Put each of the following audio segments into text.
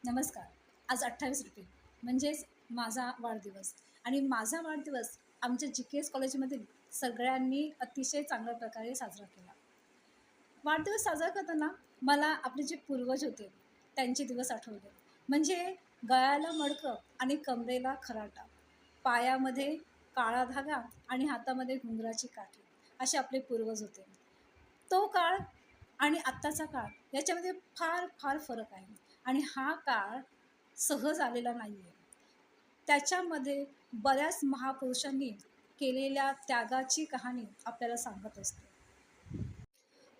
नमस्कार. आज 28 एप्रिल म्हणजेच माझा वाढदिवस आणि माझा वाढदिवस आमच्या जी.के.एस. कॉलेजमधील सगळ्यांनी अतिशय चांगल्या प्रकारे साजरा केला. वाढदिवस साजरा करताना मला आपले जे पूर्वज होते त्यांचे दिवस आठवले. म्हणजे गळ्याला मडकं आणि कमरेला खराटा, पायामध्ये काळा धागा आणि हातामध्ये घुंगराची काठी असे आपले पूर्वज होते. तो काळ आणि आत्ताचा काळ याच्यामध्ये फार फार फरक आहे आणि हा काळ सहज आलेला नाही आहे. त्याच्यामध्ये बऱ्याच महापुरुषांनी केलेल्या त्यागाची कहाणी आपल्याला सांगत असते.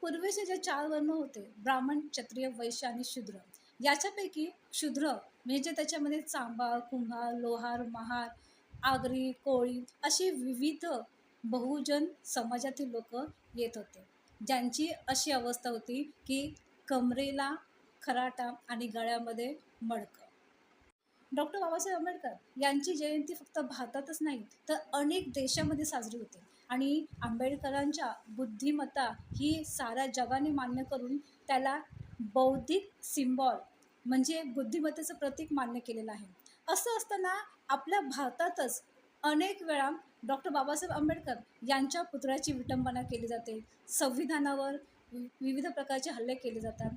पूर्वीचे जे 4 वर्ण होते, ब्राह्मण, क्षत्रिय, वैश्य आणि शूद्र. याच्यापैकी शूद्र म्हणजे त्याच्यामध्ये चांभार, कुंभार, लोहार, महार, आगरी, कोळी अशी विविध बहुजन समाजातील लोक येत होते. ज्यांची अशी अवस्था होती की कमरेला खराटा आणि गळ्यामध्ये मडकं. डॉक्टर बाबासाहेब आंबेडकर यांची जयंती फक्त भारतातच नाही तर अनेक देशामध्ये साजरी होते आणि आंबेडकरांच्या बुद्धिमत्ता ही साऱ्या जगाने मान्य करून त्याला बौद्धिक सिम्बॉल म्हणजे बुद्धिमत्तेचं प्रतीक मान्य केलेलं आहे. असं असताना आपल्या भारतातच अनेक वेळा डॉक्टर बाबासाहेब आंबेडकर यांच्या पुतळ्याची विटंबना केली जाते. संविधानावर विविध प्रकारचे हल्ले केले जातात.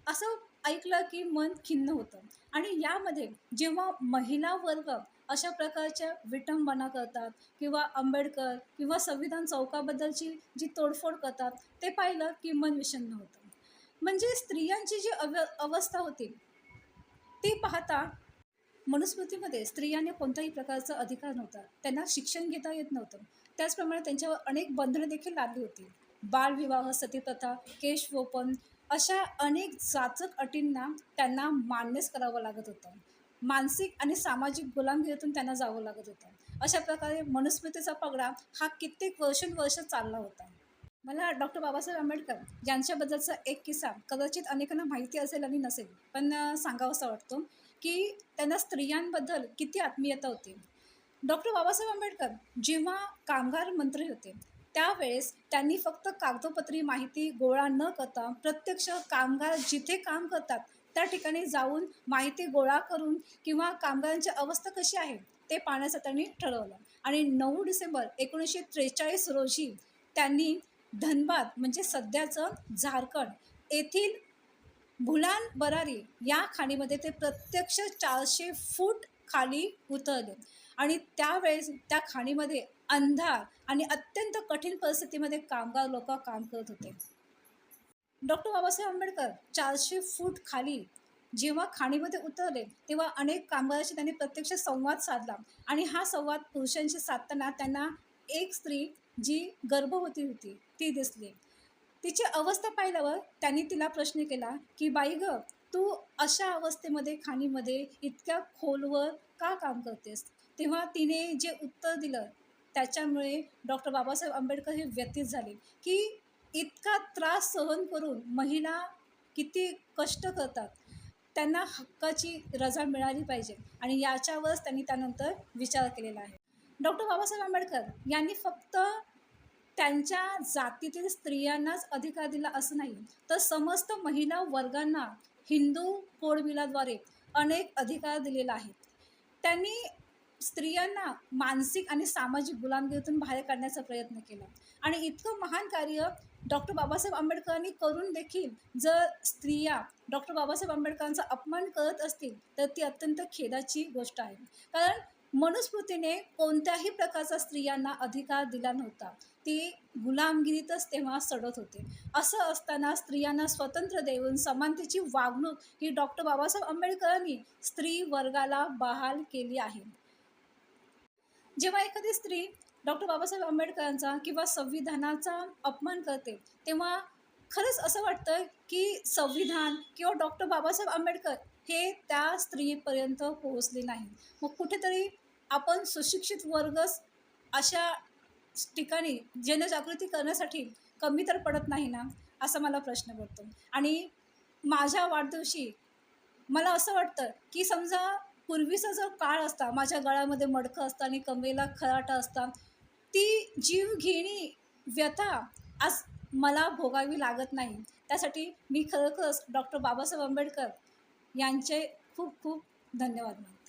असं ऐकलं की मन खिन्न होतं आणि यामध्ये जेव्हा महिला वर्ग अशा प्रकारच्या विटंबना करतात किंवा आंबेडकर किंवा संविधान चौकाबद्दलची जी तोडफोड करतात ते पाहिलं की मन विषण्ण होतं. म्हणजे स्त्रियांची जी अवस्था होती ती पाहता मनुस्मृतीमध्ये स्त्रियांना कोणत्याही प्रकारचा अधिकार नव्हता. त्यांना शिक्षण घेता येत नव्हतं. त्याचप्रमाणे त्यांच्यावर अनेक बंधनं देखील लादली होती. बालविवाह, सतीप्रथा, केशवपन अशा अनेक जाचक अटींना त्यांना मान्यच करावं लागत होतं. मानसिक आणि सामाजिक गुलामगिरीतून त्यांना जावं लागत होतं. अशा प्रकारे मनुस्मृतीचा पगडा हा कित्येक वर्षानुवर्ष चालला होता. मला डॉक्टर बाबासाहेब आंबेडकर यांच्याबद्दलचा एक किस्सा कदाचित अनेकांना माहिती असेल आणि नसेल, पण सांगावासा वाटतो की त्यांना स्त्रियांबद्दल किती आत्मीयता होती. डॉक्टर बाबासाहेब आंबेडकर जेव्हा कामगार मंत्री होते त्यावेळेस त्यांनी फक्त कागदोपत्री माहिती गोळा न करता प्रत्यक्ष कामगार जिथे काम करतात त्या ठिकाणी जाऊन माहिती गोळा करून किंवा कामगारांची अवस्था कशी आहे ते पाहण्याचं त्यांनी ठरवलं आणि 9 डिसेंबर 1943 रोजी त्यांनी धनबाद म्हणजे सध्याचं झारखंड येथील भुलान बरारी या खाणीमध्ये ते प्रत्यक्ष 400 फूट खाली उतरले आणि त्यावेळेस त्या खाणीमध्ये अंधार आणि अत्यंत कठीण परिस्थितीमध्ये कामगार लोक काम करत होते. डॉक्टर बाबासाहेब आंबेडकर 400 फूट खाली जेव्हा खाणीमध्ये उतरले तेव्हा अनेक कामगारांशी त्यांनी प्रत्यक्ष संवाद साधला आणि हा संवाद पुरुषांशी साधताना त्यांना एक स्त्री जी गर्भवती होती ती दिसली. तिची अवस्था पाहिल्यावर त्यांनी तिला प्रश्न केला की बाई ग, तू अशा अवस्थेमध्ये खाणीमध्ये इतक्या खोलवर का काम करतेस? तेव्हा तिने जे उत्तर दिलं त्याच्यामुळे डॉक्टर बाबासाहेब आंबेडकर हे व्यथित झाले की इतका त्रास सहन करून महिला किती कष्ट करतात, त्यांना हक्काची रजा मिळाली पाहिजे आणि याच्यावरच त्यांनी त्यानंतर विचार केलेला आहे. डॉक्टर बाबासाहेब आंबेडकर यांनी फक्त त्यांच्या जातीतील स्त्रियांनाच अधिकार दिला असं नाही तर समस्त महिला वर्गांना हिंदू कोड बिलाद्वारे अनेक अधिकार दिलेला आहे. त्यांनी स्त्रियांना मानसिक आणि सामाजिक गुलामगिरीतून बाहेर काढण्याचा प्रयत्न केला आणि इतकं महान कार्य डॉक्टर बाबासाहेब आंबेडकरांनी करून देखील जर स्त्रिया डॉक्टर बाबासाहेब आंबेडकरांचा अपमान करत असतील तर ती अत्यंत खेदाची गोष्ट आहे. कारण मनुस्मृतीने कोणत्याही प्रकारचा स्त्रियांना अधिकार दिला नव्हता. ती गुलामगिरीतच तेव्हा सडत होते. असं असताना स्त्रियांना स्वतंत्र देऊन समानतेची वागणूक ही डॉक्टर बाबासाहेब आंबेडकरांनी स्त्री वर्गाला बहाल केली आहे. जेव्हा एखादी स्त्री डॉक्टर बाबासाहेब आंबेडकरांचा किंवा संविधानाचा अपमान करते तेव्हा खरंच असं वाटतं की संविधान किंवा डॉक्टर बाबासाहेब आंबेडकर हे त्या स्त्रीपर्यंत पोहोचले नाही. मग कुठेतरी आपण सुशिक्षित वर्गच अशा ठिकाणी जनजागृती करण्यासाठी कमी तर पडत नाही ना, असा मला प्रश्न पडतो. आणि माझ्या वाढदिवशी मला असं वाटतं की समजा पूर्वीचा जो काळ असता, माझ्या गळ्यामध्ये मडकं असतं आणि कमरेला खराटा असता, ती जीवघेणी व्यथा आज मला भोगावी लागत नाही. त्यासाठी मी खरोखरच डॉक्टर बाबासाहेब आंबेडकर यांचे खूप खूप धन्यवाद मॅम.